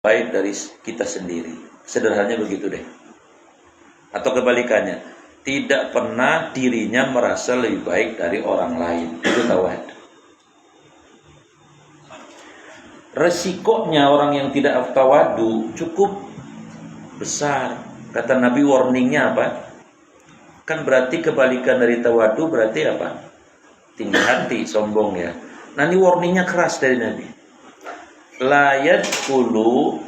baik dari kita sendiri. Sederhananya begitu deh. Atau kebalikannya, tidak pernah dirinya merasa lebih baik dari orang lain. Itu tawad. Resikonya orang yang tidak tawadu cukup besar. Kata Nabi, warningnya apa? Kan berarti kebalikan dari tawadu berarti apa? Tinggi hati, sombong ya. Nah ini warningnya keras dari Nabi. La yadkhulu,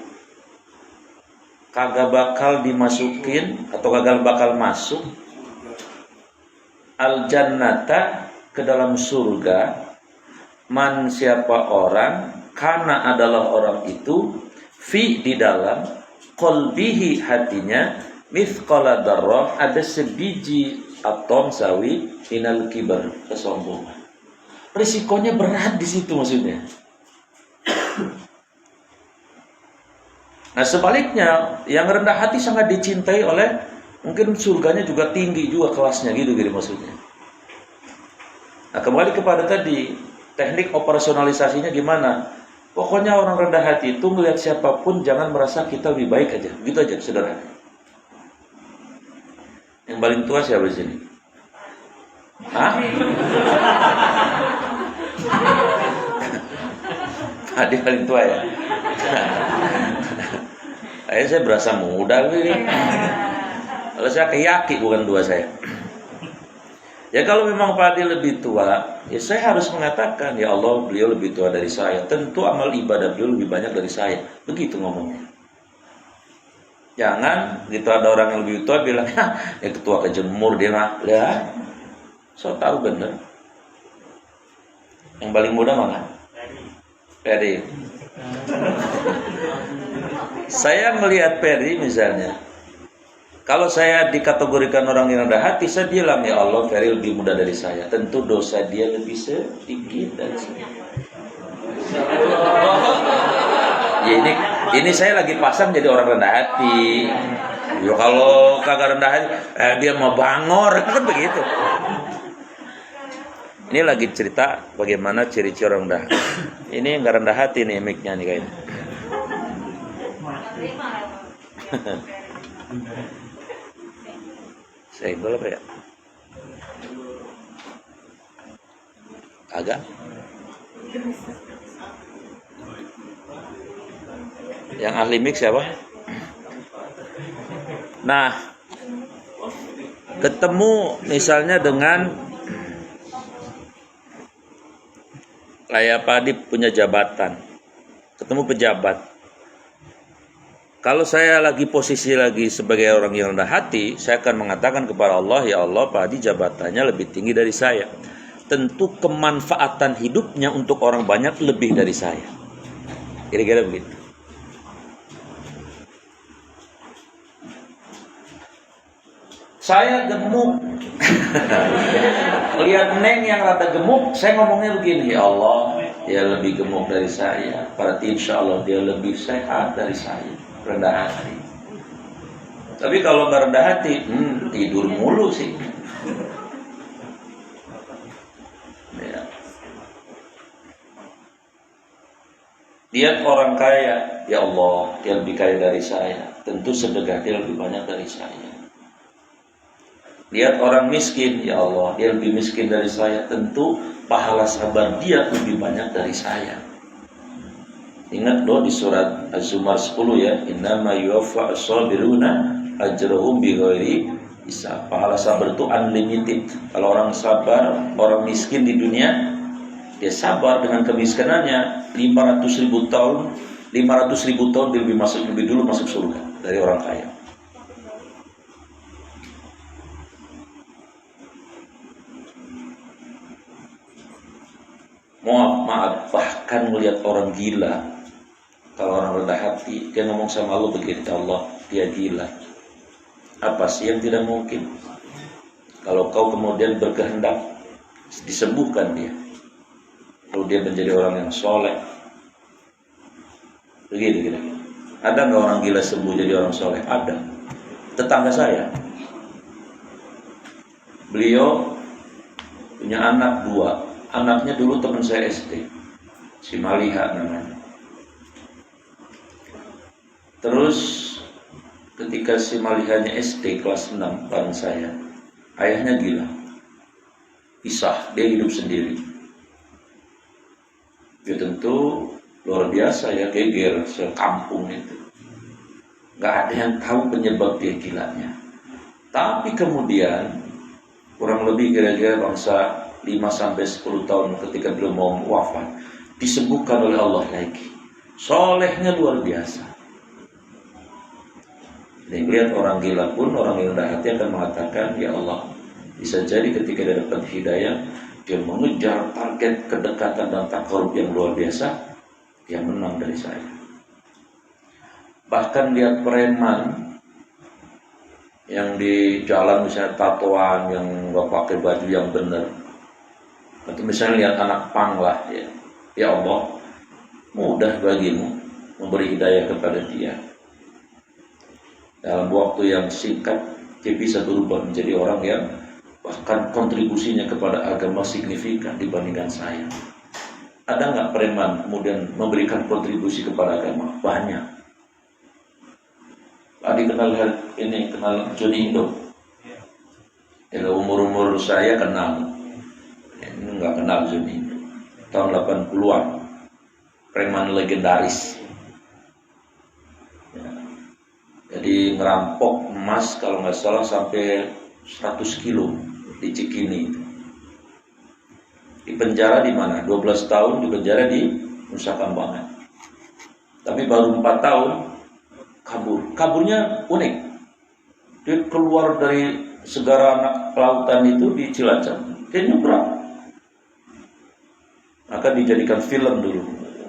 kagak bakal dimasukin atau kagak bakal masuk al jannata, ke dalam surga, man, siapa orang, karena adalah orang itu, fi, di dalam, qalbihi, hatinya, mithqala dzarrah, ada sebiji atom sawi, minal kibar, kesombongan. Risikonya berat di situ maksudnya. Nah sebaliknya, yang rendah hati sangat dicintai oleh, mungkin surganya juga tinggi juga kelasnya gitu maksudnya. Nah kembali kepada tadi, teknik operasionalisasinya gimana? Pokoknya orang rendah hati itu melihat siapapun jangan merasa kita lebih baik aja, gitu aja sederhana. Yang paling tua siapa di sini? Hah? Tadi paling tua ya. Saya berasa muda ini. Kalau saya keyaki bukan tua saya. Ya kalau memang Pak Adi lebih tua, ya saya harus mengatakan, ya Allah beliau lebih tua dari saya. Tentu amal ibadah beliau lebih banyak dari saya. Begitu ngomongnya. Jangan gitu ada orang yang lebih tua bilang, ya ketua kejemur dia mah. Ya, so tahu bener. Yang paling muda mana? Peri. Saya melihat Peri misalnya. Kalau saya dikategorikan orang yang rendah hati, saya bilang, ya Allah, Ferry lebih muda dari saya. Tentu dosa dia lebih sedikit dari saya. Ya ini saya lagi pasang jadi orang rendah hati. Ya kalau kagak rendah hati, dia mau bangor kan begitu. Ini lagi cerita bagaimana ciri-ciri orang rendah. Ini nggak rendah hati nih mic-nya nih kayaknya. Senggol apa ya? Agak. Yang ahli mix siapa? Nah, ketemu misalnya dengan kayak Pak Adi punya jabatan, ketemu pejabat. Kalau saya lagi posisi lagi sebagai orang yang rendah hati, saya akan mengatakan kepada Allah, ya Allah, Pak Adi jabatannya lebih tinggi dari saya. Tentu kemanfaatan hidupnya untuk orang banyak lebih dari saya. Kira-kira begitu. Saya gemuk. Lihat Neng yang rada gemuk, saya ngomongnya begini, ya Allah, dia lebih gemuk dari saya. Berarti insya Allah dia lebih sehat dari saya. Rendah hati. Tapi kalau nggak rendah hati, tidur mulu sih. Ya. Lihat orang kaya, ya Allah, dia lebih kaya dari saya. Tentu sedekah dia lebih banyak dari saya. Lihat orang miskin, ya Allah, dia lebih miskin dari saya. Tentu pahala sabar dia lebih banyak dari saya. Ingat loh di surat Az-Zumar 10 ya, innama yuwaffa as-sabiruna ajrahum bighairi hisab. Pahala sabar itu unlimited. Kalau orang sabar, orang miskin di dunia, dia sabar dengan kemiskinannya 500.000 tahun, 500.000 tahun dia lebih dulu masuk surga dari orang kaya. Maaf, bahkan melihat orang gila. Kalau orang rendah hati, dia ngomong sama Allah begini, Allah, dia gila. Apa sih yang tidak mungkin? Kalau kau kemudian berkehendak, disembuhkan dia. Lalu dia menjadi orang yang soleh. Begitu. Ada nggak orang gila sembuh jadi orang soleh? Ada. Tetangga saya, beliau punya anak 2. Anaknya dulu teman saya SD, si Maliha namanya. Terus ketika si Malihanya SD kelas 6 bareng saya, ayahnya gila, pisah, dia hidup sendiri. Ya tentu luar biasa ya, geger sekampung itu. Gak ada yang tahu penyebab dia gilanya. Tapi kemudian kurang lebih kira-kira bangsa 5-10 tahun ketika beliau mau wafat, disembuhkan oleh Allah lagi. Solehnya luar biasa. Dan lihat orang gila pun, orang yang rendah hati akan mengatakan, ya Allah, bisa jadi ketika dia dapat hidayah, dia mengejar target kedekatan dan takarub yang luar biasa, dia menang dari saya. Bahkan lihat preman yang di jalan misalnya tatoan, yang gak pakai baju yang benar, atau misalnya lihat anak pang lah, ya Allah, mudah bagimu memberi hidayah kepada dia. Dalam waktu yang singkat, dia bisa berubah menjadi orang yang bahkan kontribusinya kepada agama signifikan dibandingkan saya. Ada nggak preman kemudian memberikan kontribusi kepada agama? Banyak. Adi kenal Johnny Indo. Ya, umur saya kenal. Ini nggak kenal Johnny Indo. Tahun 80-an. Preman legendaris. Jadi ngerampok emas kalau nggak salah sampai 100 kilo di Cikini. Di penjara di mana? 12 tahun di penjara di Nusa Kambangan. Tapi baru 4 tahun kabur. Kaburnya unik. Dia keluar dari segara anak lautan itu di Cilacap. Dia nyebrang. Maka dijadikan film dulu.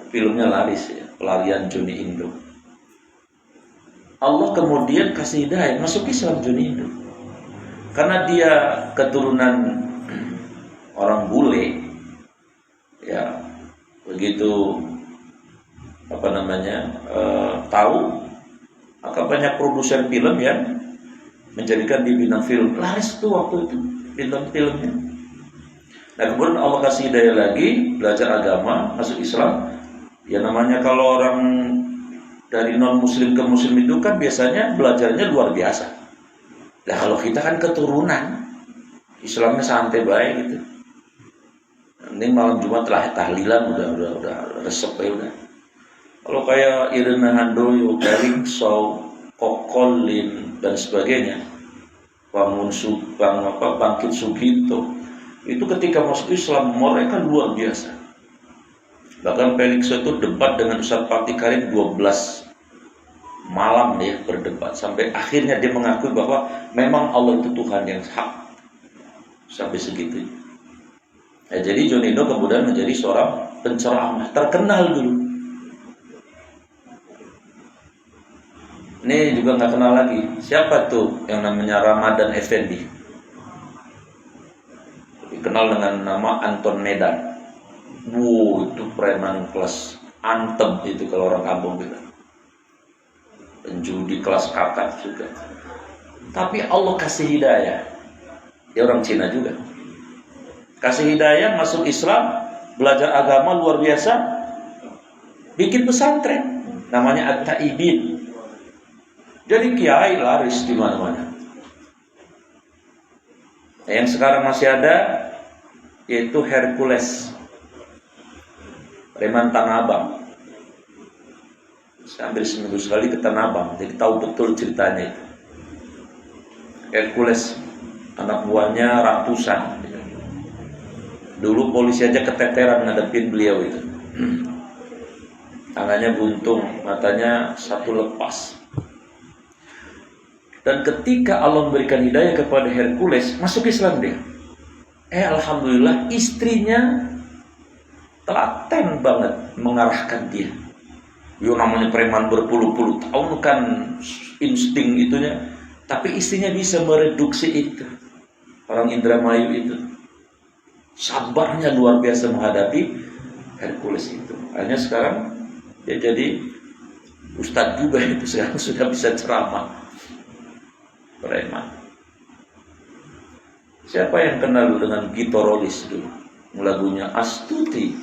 Filmnya laris ya, pelarian Johnny Indo. Allah kemudian kasih hidayah masuk Islam Johnny Indo. Karena dia keturunan orang bule, ya begitu tahu, maka banyak produsen film yang menjadikan di bidang film. Laris tuh waktu itu bintang filmnya. Nah kemudian Allah kasih hidayah lagi, belajar agama, masuk Islam. Ya namanya kalau orang dari non muslim ke muslim itu kan biasanya belajarnya luar biasa. Nah kalau kita kan keturunan Islamnya santai baik gitu. Ini malam Jumat tahlilan udah resep ya udah. Kalau kayak Irena Handoyo, Garing Sow, Kokolin dan sebagainya, Bangkit Sugito, itu ketika masuk Islam mereka luar biasa. Bahkan Felix itu debat dengan Ustaz Fakih Karim 12 malam dia berdebat sampai akhirnya dia mengakui bahwa memang Allah itu Tuhan yang hak. Sampai segitu. Nah, jadi Johnny Indo kemudian menjadi seorang penceramah terkenal dulu. Ini juga nggak kenal lagi. Siapa tuh yang namanya Ramadan Effendi? Dikenal dengan nama Anton Medan. Wow, itu preman kelas antem itu kalau orang kampung bilang. Penjudi kelas kakak juga. Tapi Allah kasih hidayah. Dia orang Cina juga. Kasih hidayah, masuk Islam, belajar agama luar biasa, bikin pesantren, namanya At-Taibin. Jadi kiai laris di mana-mana. Yang sekarang masih ada yaitu Hercules, preman Tanah Abang. Saya hampir seminggu sekali ke Tanah Abang, jadi tahu betul ceritanya itu. Hercules, anak buahnya ratusan. Dulu polisi aja keteteran ngadepin beliau itu. Tangannya buntung, matanya satu lepas. Dan ketika Allah memberikan hidayah kepada Hercules, masuk Islam dia. Alhamdulillah istrinya telaten banget mengarahkan dia. Yo namanya preman berpuluh-puluh tahun kan insting itunya, tapi istrinya bisa mereduksi itu. Orang Indramayu itu sabarnya luar biasa menghadapi Hercules itu. Hanya sekarang dia jadi ustadz juga itu, sekarang sudah bisa ceramah. Preman. Siapa yang kenal dengan Gitorolis dulu? Lagunya Astuti.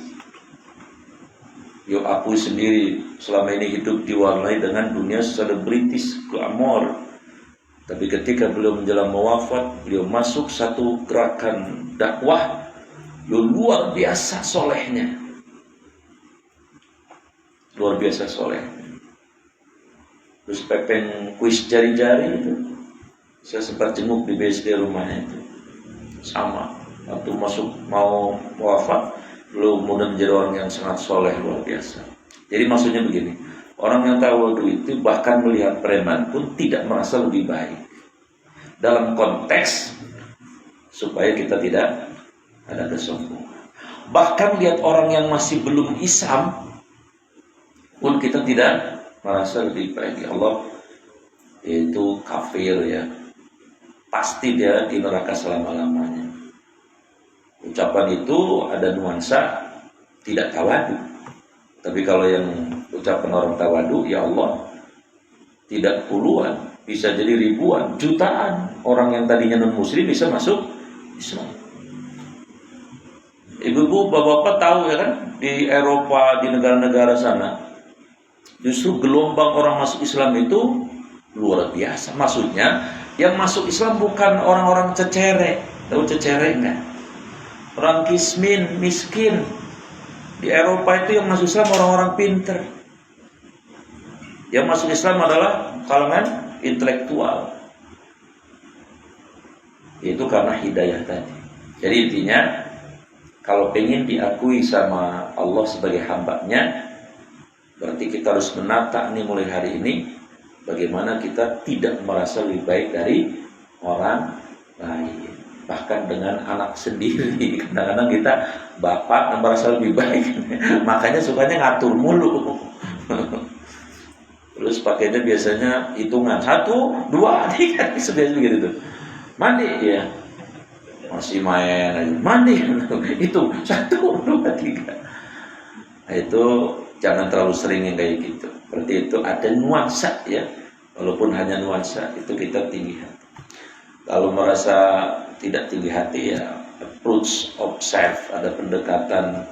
Yo akui sendiri selama ini hidup diwarnai dengan dunia selebritis, glamor. Tapi ketika beliau menjelang wafat, beliau masuk satu gerakan dakwah yang luar biasa solehnya. Luar biasa soleh. Terus pepeng kuis jari-jari itu, saya sempat jenguk di BSD rumahnya itu. Sama, waktu masuk mau wafat, beliau kemudian menjadi orang yang sangat soleh luar biasa. Jadi maksudnya begini, orang yang tawadu itu bahkan melihat preman pun tidak merasa lebih baik. Dalam konteks supaya kita tidak ada kesombongan. Bahkan lihat orang yang masih belum Islam pun kita tidak merasa lebih baik. Ya Allah, itu kafir ya, pasti dia di neraka selama-lamanya. Ucapan itu ada nuansa tidak tawadu. Tapi kalau yang ucapan orang tawadu, ya Allah, tidak puluhan, bisa jadi ribuan, jutaan orang yang tadinya non-muslim bisa masuk Islam. Ibu-ibu, bapak-bapak tahu ya kan, di Eropa, di negara-negara sana, justru gelombang orang masuk Islam itu luar biasa. Maksudnya, yang masuk Islam bukan orang-orang cecere. Tahu cecere enggak? Orang miskin. Di Eropa itu yang masuk Islam orang-orang pinter. Yang masuk Islam adalah kalangan intelektual. Itu karena hidayah tadi. Jadi intinya, kalau ingin diakui sama Allah sebagai hambanya, berarti kita harus menata nih mulai hari ini, bagaimana kita tidak merasa lebih baik dari orang lain. Bahkan dengan anak sendiri, kadang-kadang kita bapak merasa lebih baik, makanya sukanya ngatur mulu. Terus pakainya biasanya hitungan 1, 2, 3, sebiasa begitu. Mandi ya, masih main aja. Mandi itu 1, 2, 3. Nah, itu jangan terlalu sering yang kayak gitu. Berarti itu ada nuansa ya, walaupun hanya nuansa, itu kita tinggi hati. Kalau merasa tidak tinggi hati ya, approach, observe, ada pendekatan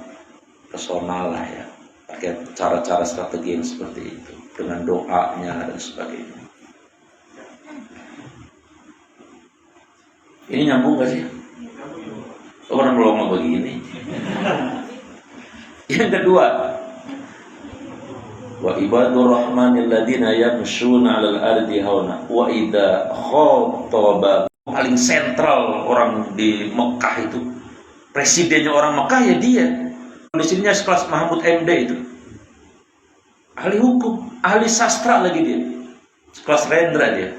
personal lah ya, pakai cara-cara strategi yang seperti itu, dengan doanya dan sebagainya. Ini nyambung gak sih? Orang melongo begini. Yang kedua, wa ibadur rahmanil ladina yamshuna 'alal ardi hauna wa idza khataba. Paling sentral orang di Mekah itu, presidennya orang Mekah ya dia. Kondisinya sekelas Mahmud MD itu, ahli hukum, ahli sastra lagi dia, sekelas Rendra dia,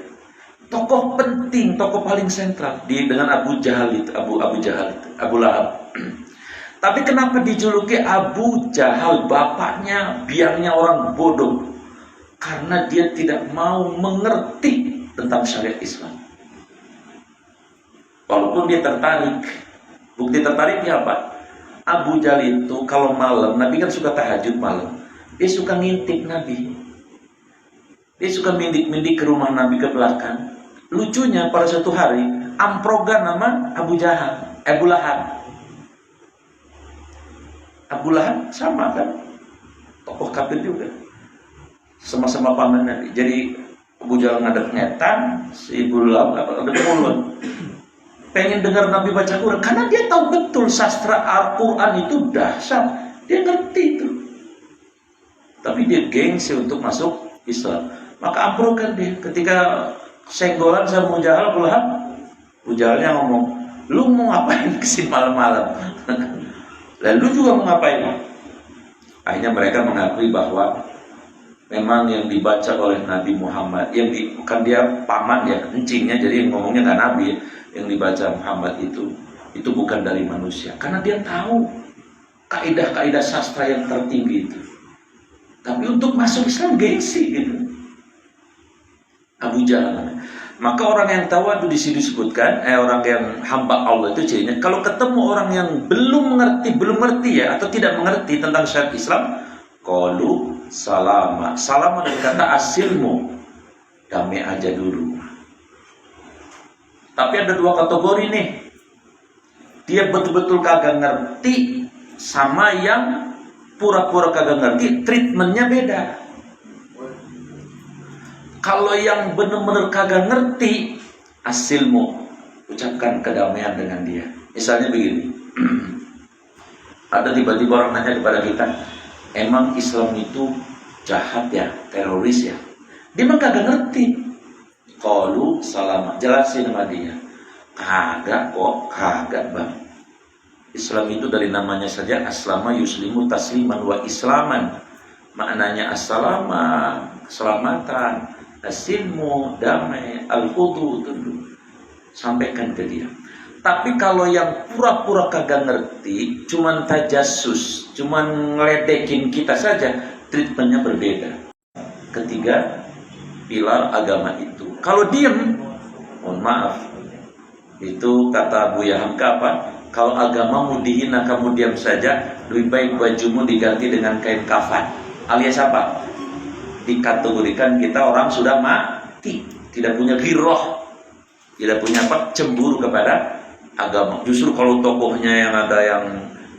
tokoh penting, tokoh paling sentral di dengan Abu Jahal itu, Abu Lahab. Tapi kenapa dijuluki Abu Jahal, bapaknya, biangnya orang bodoh? Karena dia tidak mau mengerti tentang syariat Islam. Walaupun dia tertarik. Bukti tertariknya apa? Abu Jahal itu kalau malam, Nabi kan suka tahajud malam, dia suka ngintip Nabi. Dia suka mindik-mindik ke rumah Nabi ke belakang. Lucunya pada suatu hari amprogan nama Abu Lahab. Abu Lahab sama kan, tokoh kafir juga, sama-sama paman Nabi. Jadi Abu Jahal ngadep ngetan, si Abu Lahab ngadep mulut. Pengen dengar Nabi baca Quran, karena dia tahu betul sastra Al-Quran itu dahsyat, dia ngerti itu. Tapi dia gengsi untuk masuk Islam, maka amprokan dia. Ketika senggolan sama Abu Jahal, Abu Jahalnya ngomong, lu mau ngapain kesini malam-malam? Lalu juga mau ngapain? Akhirnya mereka mengakui bahwa memang yang dibaca oleh Nabi Muhammad, bukan dia paman ya, encingnya, jadi ngomongnya nggak Nabi ya, yang dibaca Muhammad itu bukan dari manusia, karena dia tahu kaidah-kaidah sastra yang tertinggi itu. Tapi untuk masuk Islam gengsi gitu. Abu Jahal. Maka orang yang tawadu di sini disebutkan, orang yang hamba Allah itu cirinya, kalau ketemu orang yang belum mengerti ya, atau tidak mengerti tentang syariat Islam, qalu salama. Salama dari kata asilmu, damai aja dulu. Tapi ada 2 kategori nih. Dia betul-betul kagak ngerti sama yang pura-pura kagak ngerti, treatmentnya beda. Kalau yang benar-benar kagak ngerti, asilmu, ucapkan kedamaian dengan dia. Misalnya begini, ada tiba-tiba orang nanya kepada kita, emang Islam itu jahat ya, teroris ya? Dia memang kagak ngerti. Qalu salama, jelasin sama dia. Kagak kok, kagak bang. Islam itu dari namanya saja aslama yuslimu tasliman wa islaman. Maknanya assalama, keselamatan, asilmu, damai, al-hudu, tentu. Sampaikan ke dia. Tapi kalau yang pura-pura kagak ngerti, cuman tajasus, cuman ngeledekin kita saja, treatmentnya berbeda. Ketiga, pilar agama itu. Kalau diem, mohon maaf, itu kata Buya Hamka apa? Kalau agamamu dihina kamu diam saja, lebih baik bajumu diganti dengan kain kafan. Alias apa? Dikategorikan kita orang sudah mati, tidak punya giroh, tidak punya apa? Cemburu kepada agama. Justru kalau tokohnya yang ada yang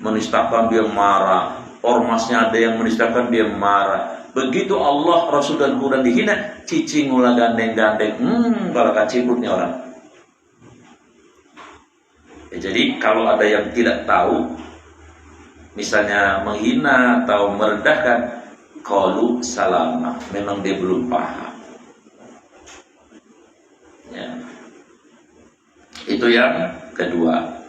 menistakan dia marah, ormasnya ada yang menistakan dia marah. Begitu Allah, Rasul dan Quran dihina, cicing ulah gandeng-gandeng. Kalau kacibutnya orang. Ya, jadi kalau ada yang tidak tahu, misalnya menghina atau merendahkan, qalu salama, memang dia belum paham. Ya. Itu yang kedua.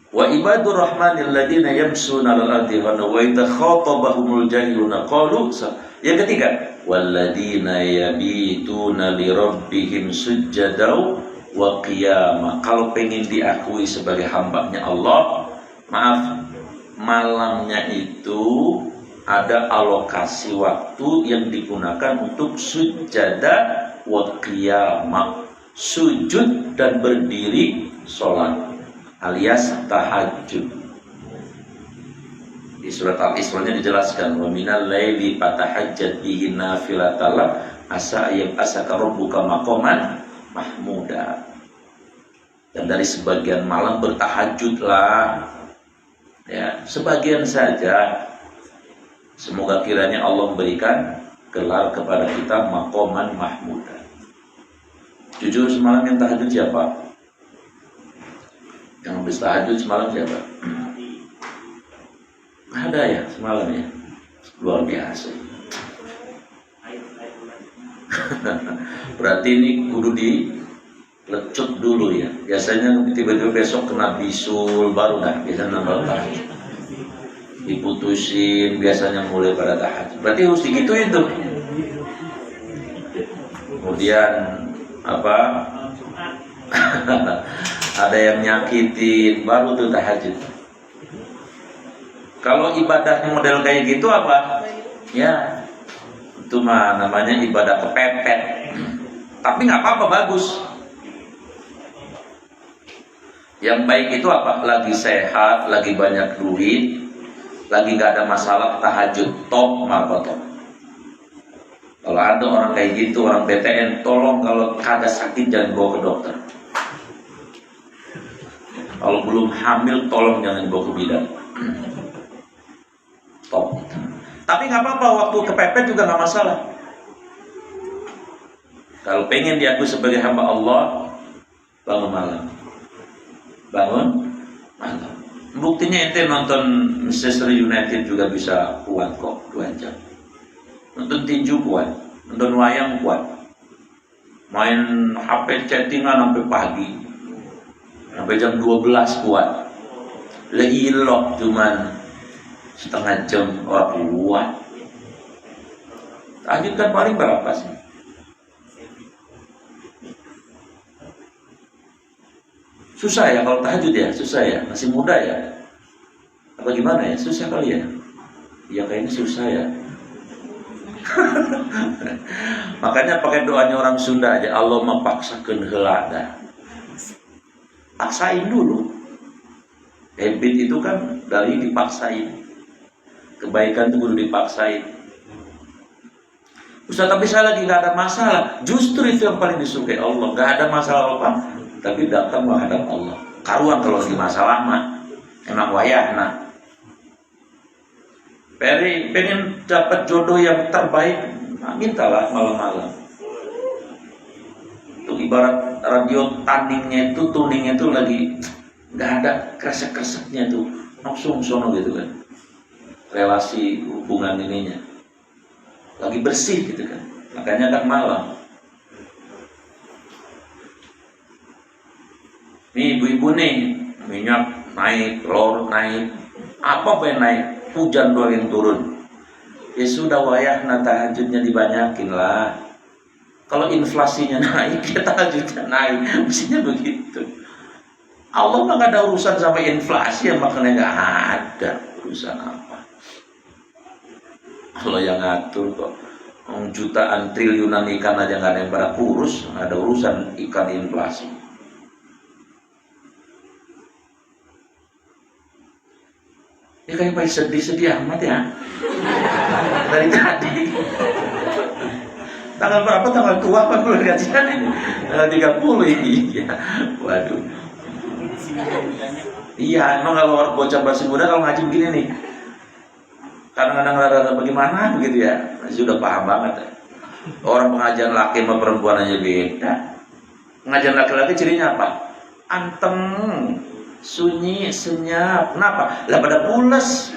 Wa ibadur rahmanil ladina yamsuna 'alal ardi wa idza khatabahumul jahiluna qalu. Yang ketiga, walladina yabituna li rabbihim sujjadaw wa qiyama. Kalau pengen diakui sebagai hambanya Allah, maaf, malamnya itu ada alokasi waktu yang digunakan untuk sujada wa qiyama, sujud dan berdiri sholat, alias tahajud. Di surat Al-Isra-nya dijelaskan, wa minal laili fatahajjat bihi nafilatan lak asa ayyab asaka rabbuka maqaman mahmuda. Dan dari sebagian malam bertahajudlah, ya, sebagian saja. Semoga kiranya Allah memberikan gelar kepada kita maqaman mahmuda. Jujur, semalam yang tahajud siapa? Yang habis tahajud semalam siapa? Ada ya semalam ya? Luar biasa. Berarti ini kudu dilecut dulu ya. Biasanya tiba-tiba besok kena bisul, baru dah biasanya nambah tahajud. Diputusin, biasanya mulai pada tahajud. Berarti harus digituin tuh. Kemudian apa? Ada yang nyakitin, baru tuh tahajud. Kalau ibadahnya model kayak gitu apa? Ya, itu mah namanya ibadah kepepet. Tapi nggak apa-apa, bagus. Yang baik itu apa? Lagi sehat, lagi banyak duit, lagi nggak ada masalah, tahajud top, apa top. Kalau ada orang kayak gitu, orang BTN, tolong kalau kagak sakit jangan bawa ke dokter. Kalau belum hamil, tolong jangan bawa ke bidan. Top. Tapi nggak apa-apa, waktu kepepet juga nggak masalah. Kalau pengen diakui sebagai hamba Allah, bangun malam. Bangun malam. Buktinya ente nonton Manchester United juga bisa kuat kok 2 jam. Nonton tinju kuat, nonton wayang kuat. Main HP chattingan sampai pagi. Sampai jam 12 kuat. Leilok cuman setengah jam, wah kuat. Tahajud kan paling berapa sih? Susah ya kalau tahajud ya, susah ya, masih muda ya. Apa gimana ya, susah kali ya? Ya kayaknya susah ya. Makanya pakai doanya orang Sunda aja, Allah mempaksakeun heula dah. Paksain dulu. Habit itu kan dari dipaksain. Kebaikan itu kudu dipaksain. Ustaz, tapi saya lagi nggak ada masalah. Justru itu yang paling disukai Allah. Nggak ada masalah apa, tapi datang menghadap Allah. Karuan kalau lagi masalah mah, emang wayahna. Pengen dapat jodoh yang terbaik, mintalah malam-malam. Itu ibarat radio tuningnya itu lagi nggak ada kresek-kreseknya tuh, langsung sono gitu kan. Relasi hubungan ininya lagi bersih gitu kan. Makanya kan malam. Nih ibu-ibu nih, minyak naik, telur naik, apa yang naik, hujan doang yang turun. Ya sudah wayah tahajudnya dibanyakin lah. Kalau inflasinya naik, ya tahajudnya naik. Mestinya begitu. Allah mah gak ada urusan sama inflasi, ya makanya gak ada urusan apa. Allah yang ngatur kok. Jutaan triliunan ikan aja gak ada yang pada kurus, gak ada urusan ikan inflasi. Ya kayak sedih-sedih amat ya. Dari tadi. Tanggal berapa? Tanggal tua apa bulan gajian ini? Tanggal 30 ini. Ya. Waduh. Iya, emang kalau bocah masih muda kalau ngaji begini nih. Kadang-kadang rada-rada bagaimana begitu ya. Sudah paham banget ya. Orang pengajian laki sama perempuan aja beda. Pengajian laki-laki cirinya apa? Anteng, sunyi, senyap. Kenapa? Lah pada pules.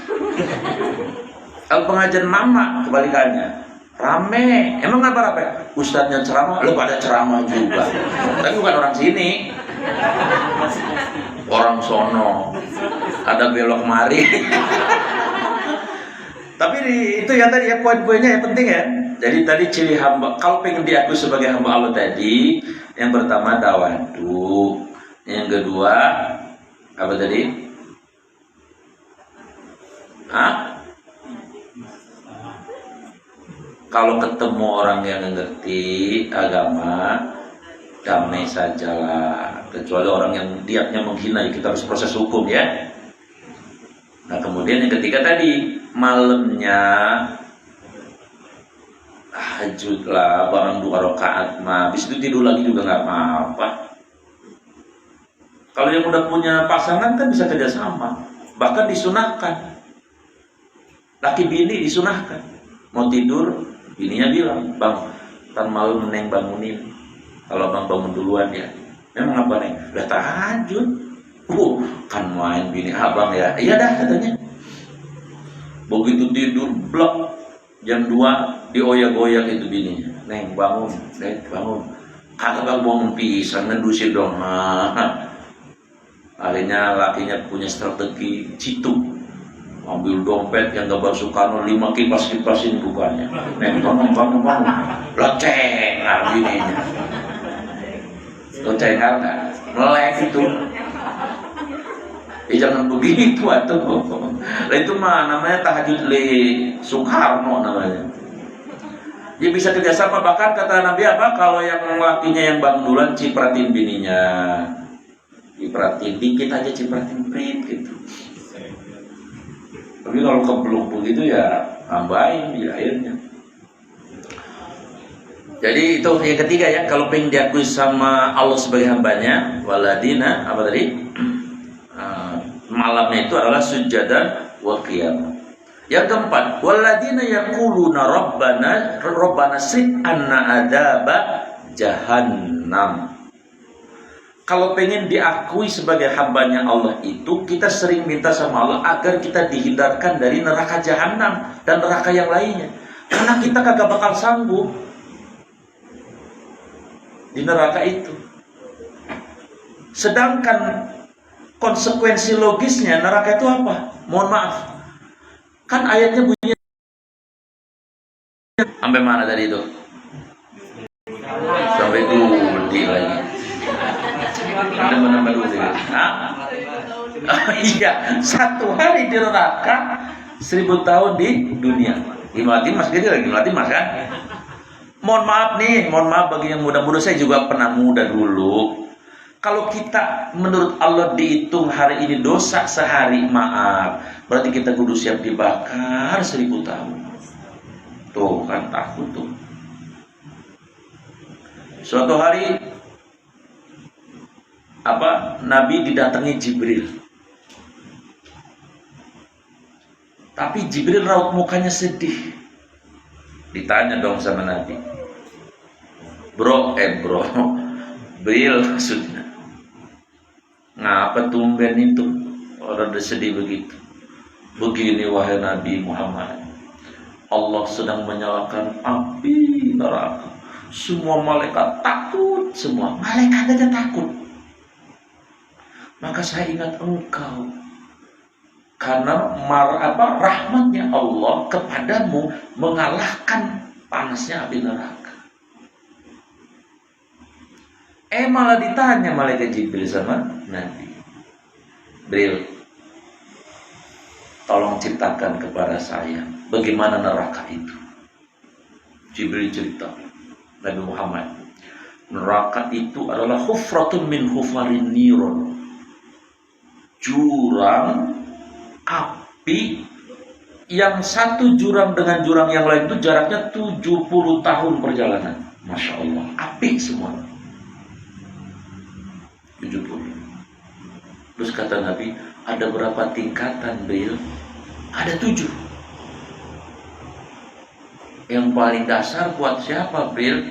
Kalau pengajian mama kebalikannya, rame. Emang apa ya? Ustadznya ceramah, lu pada ceramah juga. Tapi bukan orang sini, orang sono. Ada belok mari. Tapi itu ya tadi ya poin-poinnya yang penting ya. Jadi tadi ciri hamba, kalau pengen diakui sebagai hamba Allah tadi, yang pertama tawadu, yang kedua apa tadi? Kalau ketemu orang yang ngerti agama, damai sajalah. Kecuali orang yang niatnya menghina, kita harus proses hukum ya. Nah kemudian yang ketiga tadi, malamnya tahajud lah, barang 2 rakaat mah, habis itu tidur lagi juga nggak apa-apa. Kalau yang udah punya pasangan kan bisa kerjasama, bahkan disunahkan. Laki bini disunahkan, mau tidur, bininya bilang, bang, ntar malam neng bangunin. Kalau bang bangun duluan ya, memang apa neng? Udah tahajud. Kan main bini abang ya. Iya dah katanya. Begitu tidur blok jam 2 dioyak-oyak itu bininya. Neng bangun, neng bangun. Kagak bang bangun pisan ngedusin dong. Akhirnya lakinya punya strategi citu. Ambil dompet yang gambar Soekarno 5 kipas-kipasin bukannya. Neng bangun. Locengar bininya. Locengar nggak? Melek itu. Jangan begitu atuh. Lah itu mah namanya tahajud le Soekarno namanya. Dia bisa kerjasama, bahkan kata Nabi apa? Kalau yang lakinya yang bangun duluan cipratin bininya. Cipratin dikit aja, cipratin prit gitu. Tapi kalau keblok begitu ya tambahin di akhirnya. Jadi itu yang ketiga ya, kalau pengen diakui sama Allah sebagai hambanya, waladina apa tadi? Malamnya itu adalah sujadan wa qiyam. Yang keempat, waladina yaquluna rabbana srif anna adzaba jahannam. Kalau pengen diakui sebagai hambanya Allah itu, kita sering minta sama Allah agar kita dihindarkan dari neraka jahanam dan neraka yang lainnya. Karena kita kagak bakal sanggup di neraka itu. Sedangkan konsekuensi logisnya neraka itu apa? Mohon maaf. Kan ayatnya bunyinya sampai mana tadi itu? Sampai Dudi lagi. Sampai Dudi. Iya, 1 hari di neraka, 1000 tahun di dunia. Gimana Mas gitu lagi, gimana Mas kan? Mohon maaf bagi yang muda-muda, saya juga pernah muda dulu. Kalau kita menurut Allah dihitung hari ini dosa sehari, maaf, berarti kita kudu siap dibakar 1000 tahun. Tuh kan takut tuh. Suatu hari Nabi didatangi Jibril. Tapi Jibril raut mukanya sedih. Ditanya dong sama Nabi, bro, Bril maksudnya, ngapa tumben itu orang sedih begitu? Begini wahai Nabi Muhammad, Allah sedang menyalakan api neraka. Semua malaikat takut, semua malaikat aja takut. Maka saya ingat engkau, karena rahmatnya Allah kepadamu mengalahkan panasnya api neraka. Malah ditanya malaikat Jibril sama Nabi, Bril, tolong ceritakan kepada saya bagaimana neraka itu. Jibril cerita, Nabi Muhammad, neraka itu adalah hufratun min hufarin niron, jurang api yang satu jurang dengan jurang yang lain itu jaraknya 70 tahun perjalanan. Masya Allah, api semua 70. Terus kata Nabi, ada berapa tingkatan, Bril? Ada 7. Yang paling dasar buat siapa, Bril?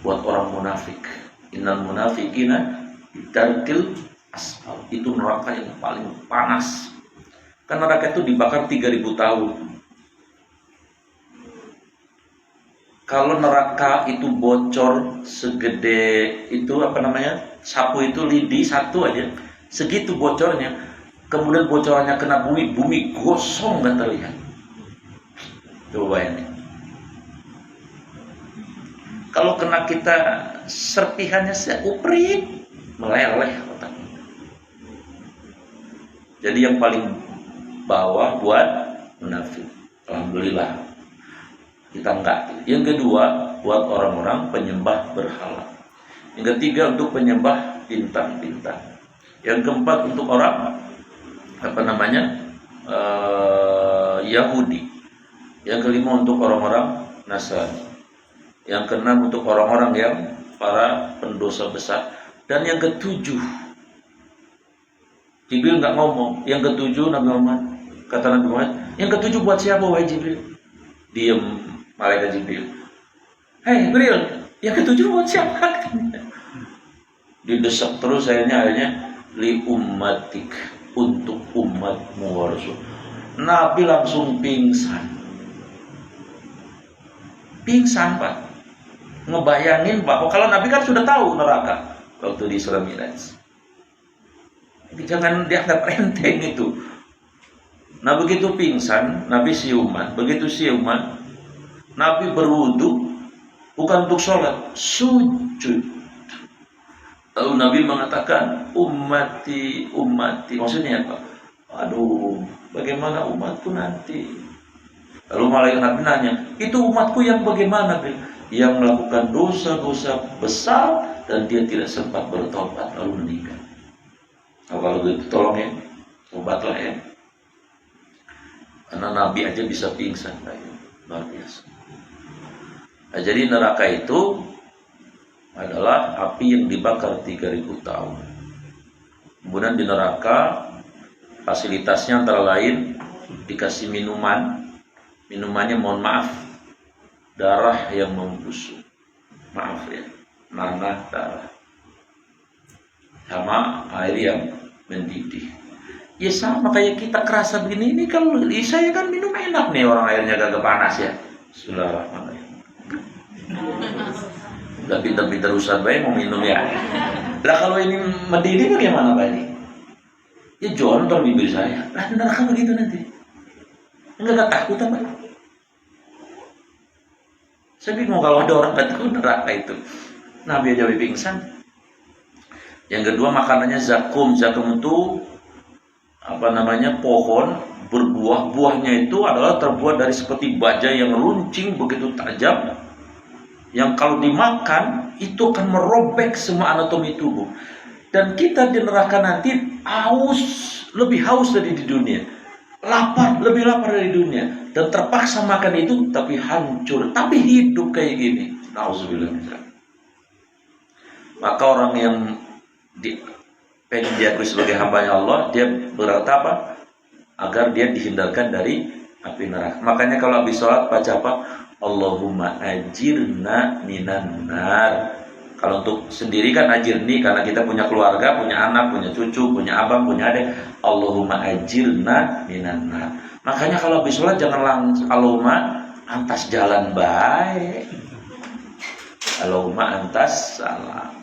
Buat orang munafik. Innal munafikina bidarkil asfal. Itu neraka yang paling panas. Karena neraka itu dibakar 3000 tahun. Kalau neraka itu bocor segede itu sapu itu lidi satu aja, segitu bocornya. Kemudian bocorannya kena bumi gosong nggak terlihat. Coba bayangin. Kalau kena kita serpihannya seuprit, meleleh otaknya. Jadi yang paling bawah buat munafik. Alhamdulillah kita enggak. Yang kedua buat orang-orang penyembah berhala. Yang ketiga untuk penyembah bintang-bintang. Yang keempat untuk orang Yahudi. Yang kelima untuk orang-orang Nasrani. Yang keenam untuk orang-orang yang para pendosa besar. Dan yang ketujuh, Jibril nggak ngomong. Yang ketujuh Nabi Muhammad, kata Nabi Muhammad, yang ketujuh buat siapa wahai Jibril? Diam malaikat Jibril. Hei Jibril, yang ketujuh buat siapa? Didesak terus akhirnya li ummatik, untuk umatmu wa rasul. Nabi langsung pingsan Pak. Ngebayangin bahwa kalau Nabi kan sudah tahu neraka waktu di Isra Mi'raj. Jangan dianggap enteng itu. Nah begitu pingsan, Nabi siuman. Begitu siuman, Nabi berwudu, bukan untuk sholat, sujud. Lalu Nabi mengatakan, ummati. Maksudnya apa? Aduh, bagaimana umatku nanti? Lalu malaikat Nabi nanya, itu umatku yang bagaimana? Yang melakukan dosa-dosa besar dan dia tidak sempat bertobat lalu meninggal. Nah, kalau gitu tolong ya, tobatlah ya. Karena Nabi aja bisa pingsan, luar biasa. Nah, jadi neraka itu adalah api yang dibakar 3000 tahun. Kemudian di neraka fasilitasnya antara lain dikasih minumannya mohon maaf, darah yang membusuk, maaf ya, nanah darah, sama air yang mendidih. Ya sama kayak kita kerasa begini, ini kalau saya kan minum enak nih, orang airnya agak panas ya. Bismillahirrahmanirrahim. Udah pintar-pintar Ustaz baik mau minum ya. Lah kalau ini mendidih bagaimana Pak ini? Ya jontor bibir saya. Lah neraka begitu nanti. Enggak takut apa? Saya bingung kalau ada orang takut neraka itu. Nabi aja pingsan. Yang kedua makanannya zakum. Zakum itu pohon berbuah. Buahnya itu adalah terbuat dari seperti baja yang runcing begitu tajam. Yang kalau dimakan itu akan merobek semua anatomi tubuh. Dan kita di neraka nanti lebih haus dari di dunia. Lebih lapar dari dunia. Dan terpaksa makan itu tapi hancur, tapi hidup kayak gini. Nauzubillah. Maka orang yang pengen diakui sebagai hambanya Allah, dia berkata apa? Agar dia dihindarkan dari api neraka. Makanya kalau habis sholat baca apa? Allahumma ajirna minan nar. Kalau untuk sendiri kan ajirni, karena kita punya keluarga, punya anak, punya cucu, punya abang, punya adik. Allahumma ajirna minan nar. Makanya kalau habis sholat jangan langsung Allahumma antas jalan baik. Allahumma antas salam.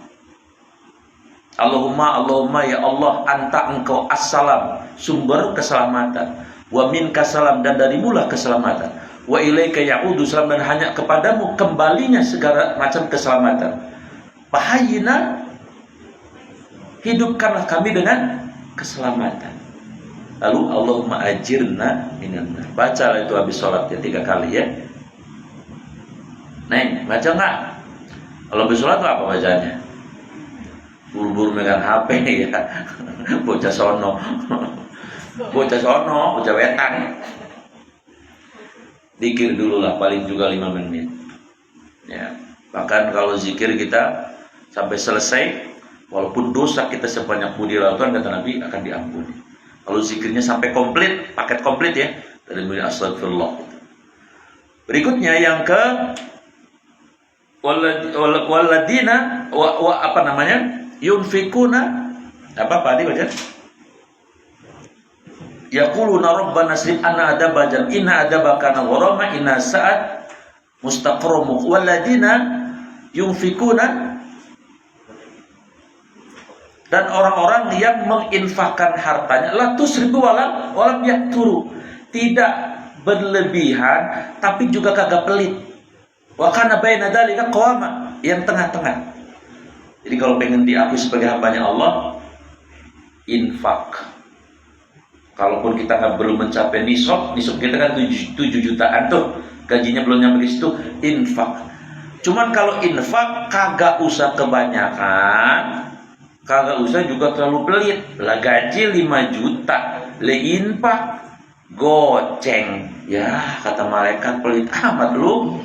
Allahumma ya Allah, anta engkau assalam, sumber keselamatan. Wa minka salam, dan darimulah keselamatan. Wa ilaika ya'udu salam, dan hanya kepadamu kembalinya segala macam keselamatan. Fahayina, hidupkanlah kami dengan keselamatan. Lalu Allahumma ajirna minan nar. Bacalah itu habis sholat ya 3 kali ya. Neng, baca nggak? Kalau habis sholat apa bacanya? Buru-buru megang HP ya. Bocah sono. Bocah wetan. Zikir dulu lah, paling juga 5 menit. Ya. Bahkan kalau zikir kita sampai selesai, walaupun dosa kita sebanyak budi lautan, kata Nabi, akan diampuni. Kalau zikirnya sampai komplit, paket komplit ya, dari mulai astagfirullah. Berikutnya yang ke waladina apa namanya? Yunfikuna apa tadi baca? Yaquluna rabbana asrif anna adabajan inna adabaka gharama inna sa'at mustaqramu waladina yunfikuna, dan orang-orang yang menginfakkan hartanya la tusrifu walam yakturu, tidak berlebihan tapi juga kagak pelit. Wa kana baina dzalika qawama, yang tengah-tengah. Jadi kalau pengen diakui sebagai hambanya Allah, infak. Kalaupun kita belum mencapai nisab kita kan 7 jutaan tuh, gajinya belum nyampe di situ, infak. Cuman kalau infak kagak usah kebanyakan, kagak usah juga terlalu pelit. Lah gaji 5 juta, le infak goceng. Ya, kata malaikat, pelit amat lu.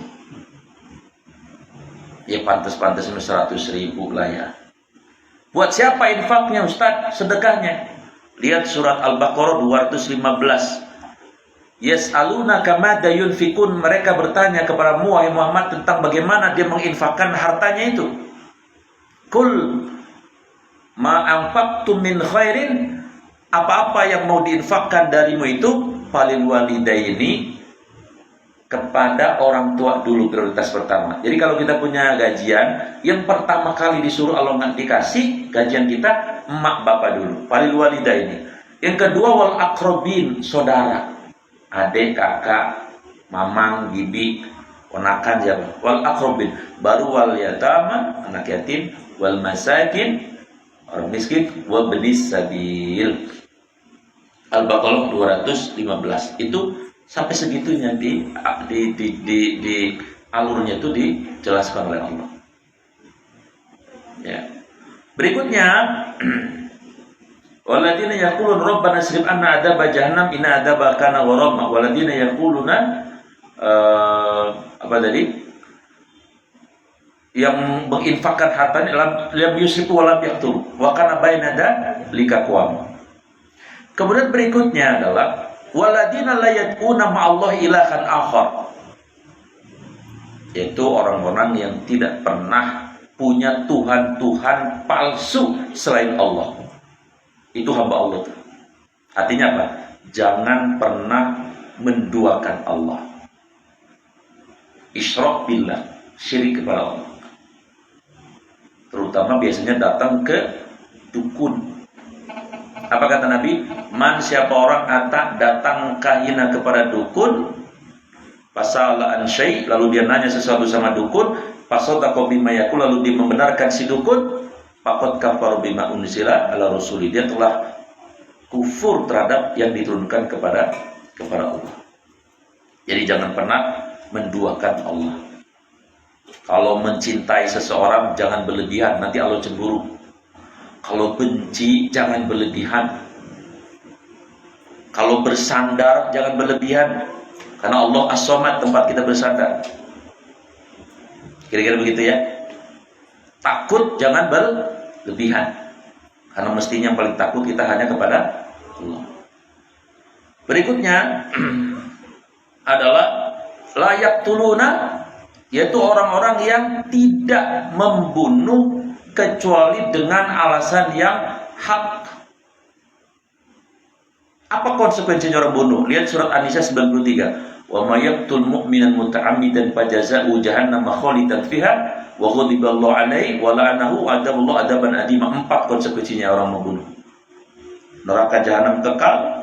Ya pantas-pantasnya 100.000 lah ya. Buat siapa infaknya Ustaz? Sedekahnya. Lihat surat Al-Baqarah 215. Yas'alunaka madza yunfikun, mereka bertanya kepada wahai Muhammad tentang bagaimana dia menginfakkan hartanya itu. Kul ma anfaqtum min khairin, apa-apa yang mau diinfakkan darimu itu falil walidaini, kepada orang tua dulu, prioritas pertama. Jadi kalau kita punya gajian, yang pertama kali disuruh Allah nggak dikasih gajian kita, emak bapak dulu, falil walidaini. Yang kedua wal akrobin, saudara, adik, kakak, mamang, bibi, ponakan siapa? Wal akrobin, baru wal yatama, anak yatim, wal masakin, orang miskin, wa benis sabil. Al-Baqarah 215. Itu sampai segitunya di alurnya itu dijelaskan oleh Allah. Ya. Berikutnya waladina yaqulun rabbana asrif anna adzaba jahannam inna adzaba kana gharama. Waladina yaquluna apa tadi? Yang menginfakkan hartanya lam yusrifu wa lam yaqtur wa kana baina dzalika qawam. Kemudian berikutnya adalah waladina la yad'una ma'allahi ilahan akhar, yaitu orang-orang yang tidak pernah punya Tuhan palsu selain Allah. Itu hamba Allah tuh. Artinya apa? Jangan pernah menduakan Allah. Isyrak billah, syirik kepada Allah. Terutama biasanya datang ke dukun. Apa kata Nabi? Man, siapa orang datang kahina kepada dukun, pasala an syai', lalu dia nanya sesuatu sama dukun, fasadaqa bima yaqul, lalu dia membenarkan si dukun, faqad kafara bima unzila ala rasuli, dia telah kufur terhadap yang diturunkan kepada Allah. Jadi jangan pernah menduakan Allah. Kalau mencintai seseorang jangan berlebihan, nanti Allah cemburu. Kalau benci jangan berlebihan. Kalau bersandar jangan berlebihan, karena Allah as-somad, tempat kita bersandar. Kira-kira begitu ya. Takut jangan berlebihan, karena mestinya yang paling takut kita hanya kepada Allah. Berikutnya adalah layak tuluna, yaitu orang-orang yang tidak membunuh kecuali dengan alasan yang hak. Apa konsekuensinya orang bunuh? Lihat surat An-Nisa 93. Wa may yaqtul mu'minan muta'ammidan fajazaa'u jahannam khalidan fiha wa ghadiballahu 'alaihi wa la'anahu wa adzaballahu adzaban adima. 4 konsekuensinya orang membunuh. Neraka jahanam kekal,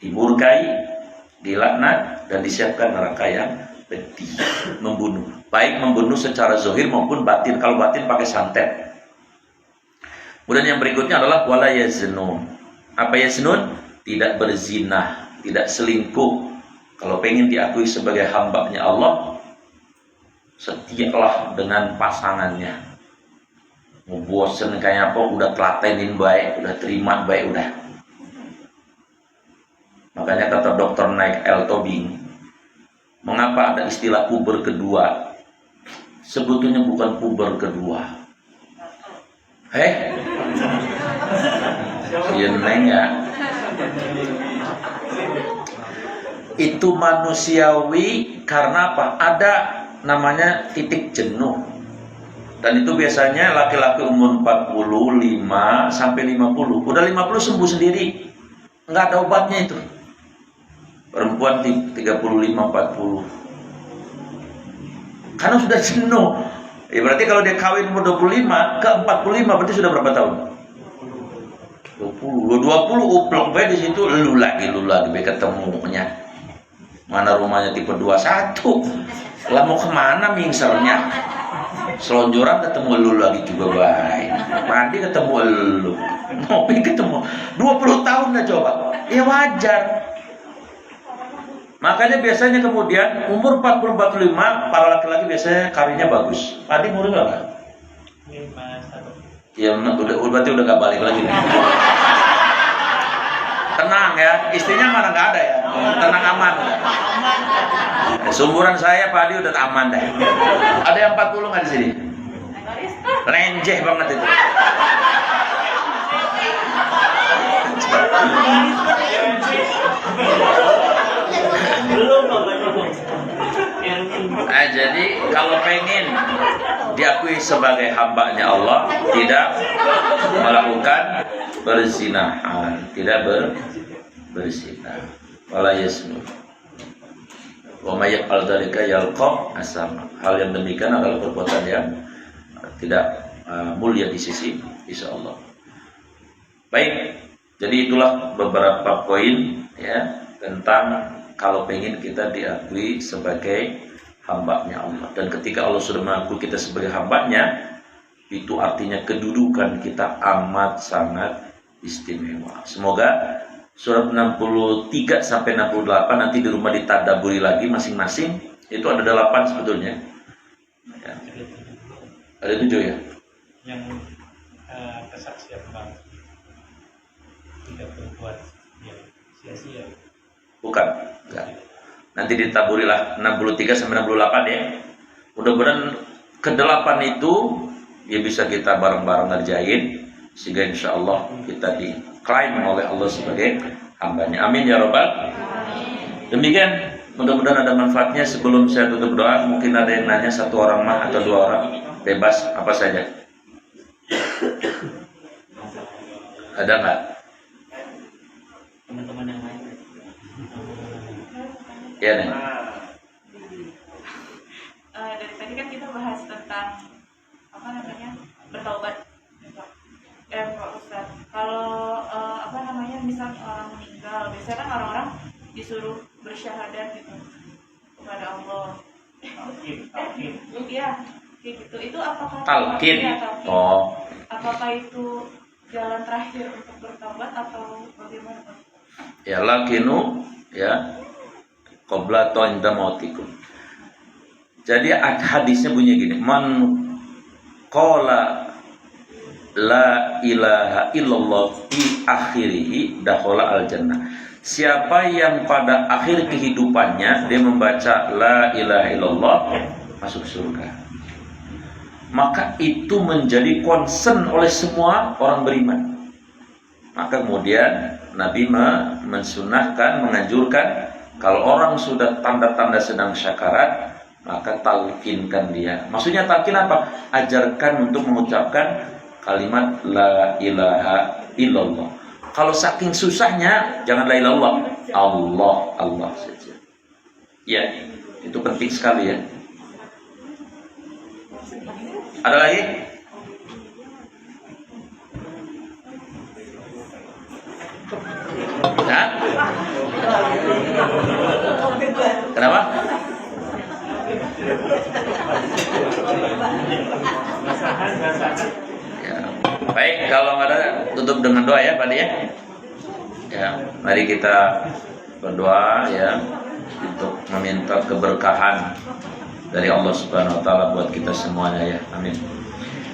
dimurkai, dilaknat, dan disiapkan neraka yang pedih. Membunuh, baik membunuh secara zahir maupun batin. Kalau batin pakai santet. Kemudian yang berikutnya adalah wala yaznun. Apa yaznun? Tidak berzina, tidak selingkuh. Kalau pengen diakui sebagai hambanya Allah, setialah dengan pasangannya. Mau bosen kayak apa, udah telatenin baik, udah terima baik, udah. Makanya kata dokter Naik L. Tobing, mengapa ada istilah puber kedua? Sebetulnya bukan puber kedua. Yeneng ya. Itu manusiawi karena apa? Ada namanya titik jenuh. Dan itu biasanya laki-laki umur 45 sampai 50. Udah 50 sembuh sendiri. Enggak ada obatnya itu. Perempuan 35 40. Karena sudah jenuh. Ya berarti kalau dia kawin umur 25 ke 45 berarti sudah berapa tahun? 20 uplok bae di situ lu lagi be ketemunya. Mana rumahnya tipe 21. Lah mau kemana mingsernya? Selonjoran ketemu lu lagi juga baik. Mandi ketemu lu. Ngopi ketemu. 20 tahun dah coba. Ya wajar. Makanya biasanya kemudian umur 40-45 para laki-laki biasanya karirnya bagus. Padi umur berapa? 51. Ya berarti udah gak balik lagi nih. Tenang ya, istrinya mana nggak ada ya. Tenang, aman. Sumuran saya Padi udah aman deh. Ada yang 40 nggak di sini? Lenjeh banget itu. Nah, jadi kalau pengen diakui sebagai hambanya Allah, tidak melakukan perzinahan, tidak berzina. Wala yasnu. Wa may yaf'al dzalika yalqa asama. Hal yang demikian adalah perbuatan yang tidak mulia di sisi Allah. Baik, jadi itulah beberapa poin ya tentang kalau pengen kita diakui sebagai hambanya Allah. Dan ketika Allah sudah mengakui kita sebagai hambanya, itu artinya kedudukan kita amat sangat istimewa. Semoga surat 63 sampai 68 nanti di rumah ditadaburi lagi masing-masing. Itu ada 8 sebetulnya. Ya. Ada 7 ya? Yang kesaksian Bang tidak berbuat ya sia-sia. Bukan. Enggak. Nanti ditaburilah 63 sampai 68 ya. Mudah-mudahan ke-8 itu ya bisa kita bareng-bareng ngerjain sehingga insya Allah kita diklaim oleh Allah sebagai hambanya. Amin ya robbal. Demikian, mudah-mudahan ada manfaatnya. Sebelum saya tutup doa, mungkin ada yang nanya, 1 orang mah atau 2 orang, bebas apa saja. Ada nggak? Teman-teman yang lain. Ya nih. Dari tadi kan kita bahas tentang apa namanya bertaubat, Pak Ustadz. Kalau apa namanya misal orang meninggal, biasanya kan orang-orang disuruh bersyahadat gitu kepada Allah. Iya, kayak gitu. Itu apakah Talqin? Oh. Apakah itu jalan terakhir untuk bertaubat atau bagaimana? Ya lakinu ya qabla inda mautikum. Jadi hadisnya bunyi gini, man qala la ilaha illallah fi akhirih dakhala al jannah. Siapa yang pada akhir kehidupannya dia membaca la ilaha illallah, masuk surga. Maka itu menjadi concern oleh semua orang beriman. Maka kemudian Nabi mensunahkan, menganjurkan Kalau orang sudah tanda-tanda sedang syakarat, maka talkinkan dia. Maksudnya talkin apa? Ajarkan untuk mengucapkan kalimat la ilaha illallah. Kalau saking susahnya, jangan la ilaha illallah, Allah, Allah saja. Ya, itu penting sekali ya. Ada lagi? Hah? Kenapa? Ya. Baik, kalau nggak ada tutup dengan doa ya Pak ya. Ya, mari kita berdoa ya untuk meminta keberkahan dari Allah Subhanahu wa taala buat kita semuanya ya. Amin.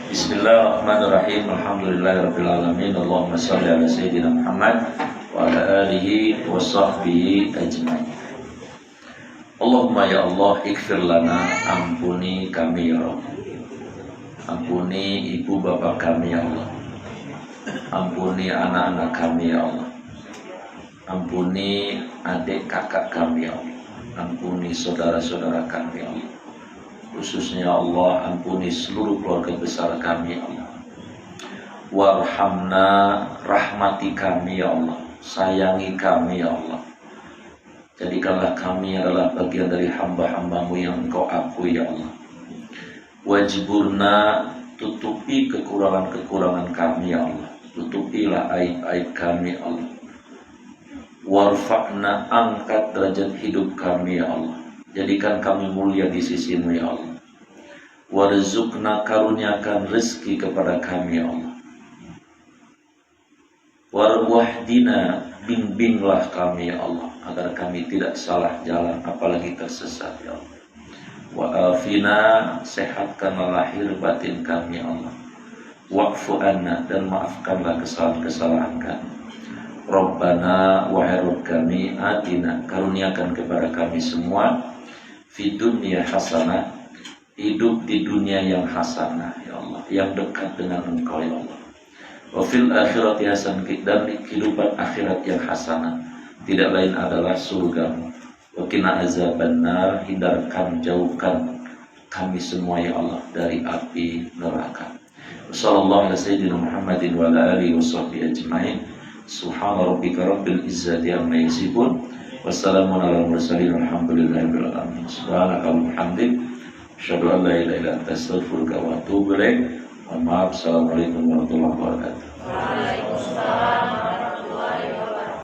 Bismillahirrahmanirrahim. Alhamdulillahirabbil alamin. Allahumma shalli ala sayyidina Muhammad wa ala alihi wa sahbihi ajmain. Allahumma ya Allah, ighfir lana, ampuni kami ya Rabb. Ampuni ibu bapak kami ya Allah. Ampuni anak-anak kami ya Allah. Ampuni adik kakak kami ya Allah. Ampuni saudara-saudara kami ya Allah. Khususnya Allah, ampuni seluruh keluarga besar kami ya Allah. Warhamna, rahmati kami ya Allah. Sayangi kami ya Allah. Jadikanlah kami adalah bagian dari hamba-hambamu yang Engkau akui ya Allah. Wajburna, tutupi kekurangan-kekurangan kami ya Allah. Tutupilah aib-aib kami ya Allah. Warfa'na, angkat derajat hidup kami ya Allah. Jadikan kami mulia di sisimu ya Allah. Warzuqna, karuniakan rezeki kepada kami ya Allah. Warwahdina, bimbinglah kami ya Allah, agar kami tidak salah jalan apalagi tersesat ya Allah. Wa'afina, sehatkanlah lahir batin kami ya Allah. Wa'fu anna, dan maafkanlah kesalahan-kesalahan kami. Rabbana, wahai Rabb kami, atina, karuniakan kepada kami semua fi dunya hasanah, hidup di dunia yang hasanah ya Allah, yang dekat dengan Engkau ya Allah. Wa fil akhirati hasanah, dan kehidupan akhirat yang hasanah, tidak lain adalah surga. Wa qina azabannar, hindarkan, jauhkan kami semua ya Allah dari api neraka. Sallallahu alaihi sayyidina Muhammadin wa ala alihi washabbihi ajmain. Subhana rabbika rabbil izzati amma yasifun. Wassalamun ala mursalin, alhamdulillahirabbil alamin. Subhanaka wa bihamdik, asyhadu an la ilaha illa anta, astaghfiruka wa atubu ilaik. Mohon maaf. Assalamualaikum warahmatullahi wabarakatuh. Waalaikumsalam.